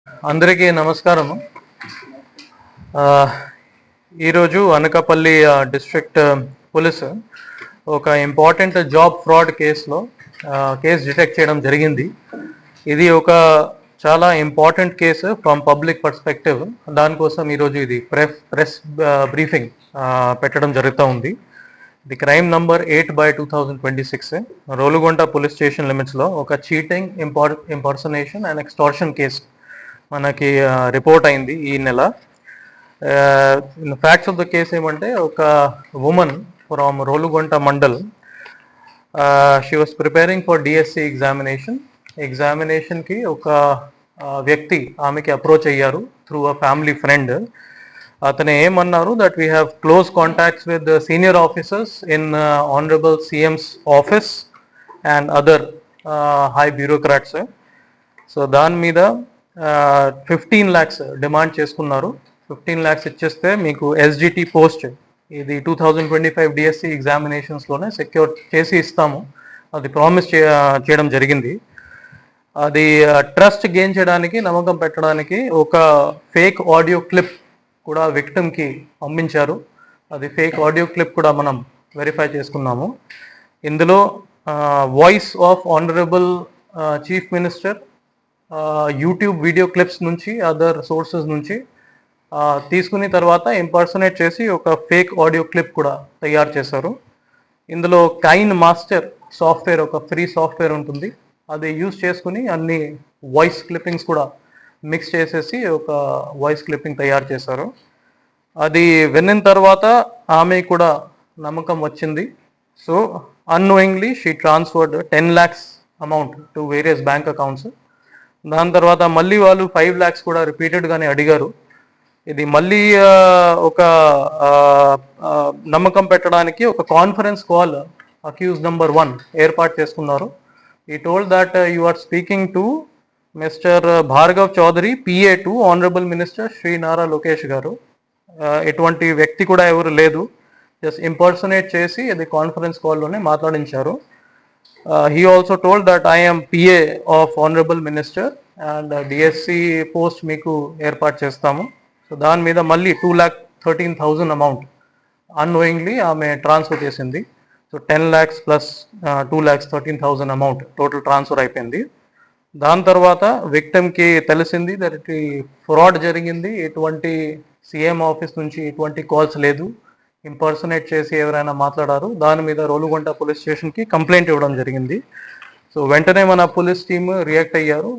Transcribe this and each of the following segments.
అందరికీ నమస్కారము. ఈరోజు అనకాపల్లి డిస్ట్రిక్ట్ పోలీస్ ఒక ఇంపార్టెంట్ జాబ్ ఫ్రాడ్ కేసులో కేసు డిటెక్ట్ చేయడం జరిగింది. ఇది ఒక చాలా important case from public perspective. దానికోసం ఈరోజు ఇది ప్రెస్ బ్రీఫింగ్ పెట్టడం జరుగుతూ ఉంది. The crime number 8/2026 Rolugunta police station లిమిట్స్లో ఒక cheating, impersonation and extortion case మనకి రిపోర్ట్ అయింది ఈ నెల. ఫ్యాక్ట్స్ ఆఫ్ ద కేసు ఏమంటే, ఒక women from Rolugunta mandal, she was preparing for DSC ఎగ్జామినేషన్కి ఒక వ్యక్తి ఆమెకి అప్రోచ్ అయ్యారు త్రూ అ ఫ్యామిలీ ఫ్రెండ్. అతను ఏమన్నారు, that we have close contacts with senior officers in honourable CMs office and other high bureaucrats. So దాని మీద 15 lakhs డిమాండ్ చేసుకున్నారు. 15 lakhs ఇచ్చేస్తే మీకు ఎస్జిటి పోస్ట్, ఇది 2025 డిఎస్సి ఎగ్జామినేషన్స్లోనే సెక్యూర్ చేసి ఇస్తాము, అది ప్రామిస్ చేయడం జరిగింది. అది ట్రస్ట్ గెయిన్ చేయడానికి, నమ్మకం పెట్టడానికి ఒక ఫేక్ ఆడియో క్లిప్ కూడా విక్టిమ్కి పంపించారు. అది ఫేక్ ఆడియో క్లిప్ కూడా మనం వెరిఫై చేసుకున్నాము. ఇందులో voice of honourable chief minister YouTube video clips నుంచి, అదర్ సోర్సెస్ నుంచి తీసుకుని తర్వాత ఇంపర్సనేట్ చేసి ఒక ఫేక్ ఆడియో క్లిప్ కూడా తయారు చేశారు. ఇందులో కైన్ మాస్టర్ సాఫ్ట్వేర్, ఒక ఫ్రీ సాఫ్ట్వేర్ ఉంటుంది, అది యూజ్ చేసుకుని అన్ని వాయిస్ క్లిప్పింగ్స్ కూడా మిక్స్ చేసేసి ఒక వాయిస్ క్లిప్పింగ్ తయారు చేశారు. అది విన్న తర్వాత ఆమె కూడా నమ్మకం వచ్చింది. So annoyingly she transferred 10 lakhs amount to various bank accounts. దాని తర్వాత మళ్ళీ వాళ్ళు 5 lakhs కూడా రిపీటెడ్గానే అడిగారు. ఇది మళ్ళీ ఒక నమ్మకం పెట్టడానికి ఒక కాన్ఫరెన్స్ కాల్ అక్యూజ్ నెంబర్ 1 ఏర్పాటు చేసుకున్నారు. He told that you are speaking to mister Bhargav Chowdary, PA to honourable minister Shri Nara Lokesh garu. ఎటువంటి వ్యక్తి కూడా ఎవరు లేదు, జస్ట్ ఇంపర్సనేట్ చేసి ఇది conference కాల్లోనే మాట్లాడించారు. He also told that I am PA of Honorable Minister and DSC post మీకు ఏర్పాటు చేస్తాము. సో దాని మీద మళ్ళీ 2,13,000 అమౌంట్ అన్నోయింగ్లీ ఆమె ట్రాన్స్ఫర్ చేసింది. So 10 lakhs plus 2,13,000 amount total transfer అయిపోయింది. దాని తర్వాత విక్టిమ్కి తెలిసింది దట్ ఫ్రాడ్ జరిగింది, ఎటువంటి సీఎం ఆఫీస్ నుంచి ఎటువంటి కాల్స్ లేదు, ఇంపర్సనేట్ చేసి ఎవరైనా మాట్లాడారు. దాని మీద రోలుగుంట పోలీస్ స్టేషన్కి కంప్లైంట్ ఇవ్వడం జరిగింది. సో వెంటనే మన పోలీస్ టీమ్ రియాక్ట్ అయ్యారు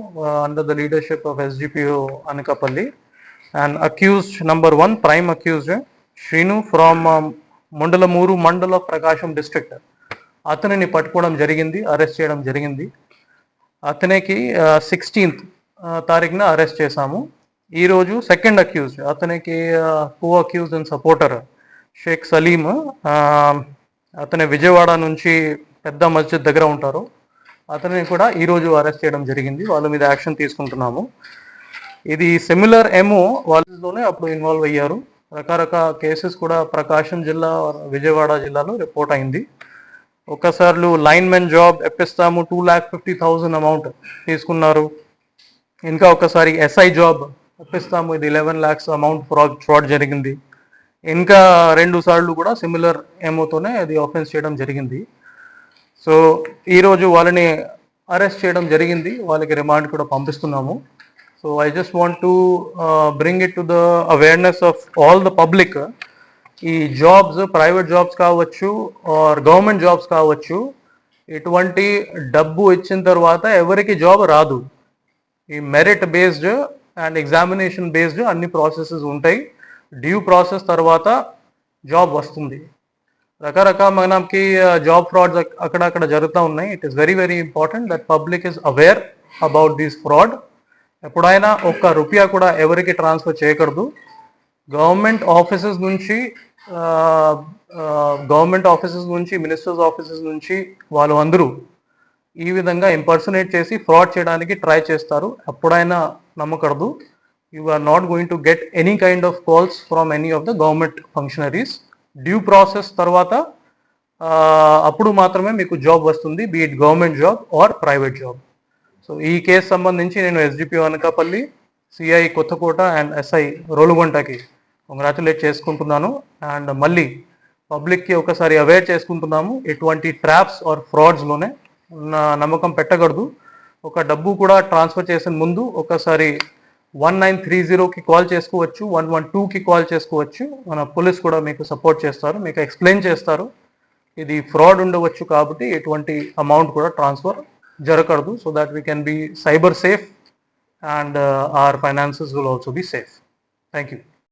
under the leadership of SDPO Anakapalli. And accused number 1, prime accused Srinu from Mundalamuru mandal of Prakasam district, అతనిని పట్టుకోవడం జరిగింది, అరెస్ట్ చేయడం జరిగింది. అతనికి 16th తారీఖున అరెస్ట్ చేశాము. ఈరోజు సెకండ్ అక్యూజ్డ్, అతనికి co accused and supporter Sheikh Saleem, అతని విజయవాడ నుంచి పెద్ద మస్జిద్ దగ్గర ఉంటారు, అతనిని కూడా ఈరోజు అరెస్ట్ చేయడం జరిగింది. వాళ్ళ మీద యాక్షన్ తీసుకుంటున్నాము. ఇది సిమిలర్ ఏమో వాళ్ళలోనే అప్పుడు ఇన్వాల్వ్ అయ్యారు. రకరకాల కేసెస్ కూడా ప్రకాశం జిల్లా, విజయవాడ జిల్లాలో రిపోర్ట్ అయింది. ఒకసారి లైన్ మెన్ జాబ్ ఇప్పిస్తాము, 2,50,000 అమౌంట్ తీసుకున్నారు. ఇంకా ఒకసారి ఎస్ఐ జాబ్ ఇప్పిస్తాము, ఇది 11 lakhs అమౌంట్ ఫ్రాడ్ జరిగింది. ఇంకా 2 సార్లు కూడా సిమిలర్ ఏమోతోనే అది ఆఫెన్స్ చేయడం జరిగింది. సో ఈరోజు వాళ్ళని అరెస్ట్ చేయడం జరిగింది, వాళ్ళకి రిమాండ్ కూడా పంపిస్తున్నాము. So I just want to bring it to the awareness of all the public. ఈ జాబ్స్, ప్రైవేట్ జాబ్స్ కావచ్చు ఆర్ గవర్నమెంట్ జాబ్స్ కావచ్చు, ఎటువంటి డబ్బు ఇచ్చిన తర్వాత ఎవరికి జాబ్ రాదు. ఈ merit based and examination based అన్ని ప్రాసెసెస్ ఉంటాయి. డ్యూ ప్రాసెస్ తర్వాత జాబ్ వస్తుంది. రకరకాల మనకి జాబ్ ఫ్రాడ్స్ అక్కడక్కడ జరుగుతూ ఉన్నాయి. It is very very important that public is aware about this fraud. ఎప్పుడైనా ఒక్క రూపాయ కూడా ఎవరికి ట్రాన్స్ఫర్ చేయకూడదు. గవర్నమెంట్ ఆఫీసెస్ నుంచి మినిస్టర్స్ ఆఫీసెస్ నుంచి వాళ్ళు అందరూ ఈ విధంగా ఇంపర్సనేట్ చేసి ఫ్రాడ్ చేయడానికి ట్రై చేస్తారు. ఎప్పుడైనా నమ్మకూడదు. You are not going to get any kind of calls from any of the government functionaries. Due process తర్వాత అప్పుడు మాత్రమే మీకు జాబ్ వస్తుంది, be it government job or private job. So ఈ కేసు సంబంధించి నేను SDPO Anakapalli CI Kothakota and SI రోలుగొంటకి కంగ్రాచులేట్ చేసుకుంటున్నాను. అండ్ మళ్ళీ పబ్లిక్కి ఒకసారి అవేర్ చేసుకుంటున్నాము, ఎటువంటి ట్రాప్స్ ఆర్ ఫ్రాడ్స్లోనే నమ్మకం పెట్టకూడదు. ఒక డబ్బు కూడా ట్రాన్స్ఫర్ చేసిన ముందు ఒకసారి 1930కి కాల్ చేసుకోవచ్చు, 112కి కాల్ చేసుకోవచ్చు. మన పోలీస్ కూడా మీకు సపోర్ట్ చేస్తారు, మీకు ఎక్స్ప్లెయిన్ చేస్తారు ఇది ఫ్రాడ్ ఉండవచ్చు కాబట్టి ఎటువంటి అమౌంట్ కూడా ట్రాన్స్ఫర్ జరగకూడదు. So that we can be cyber safe and our finances will also be safe. Thank you.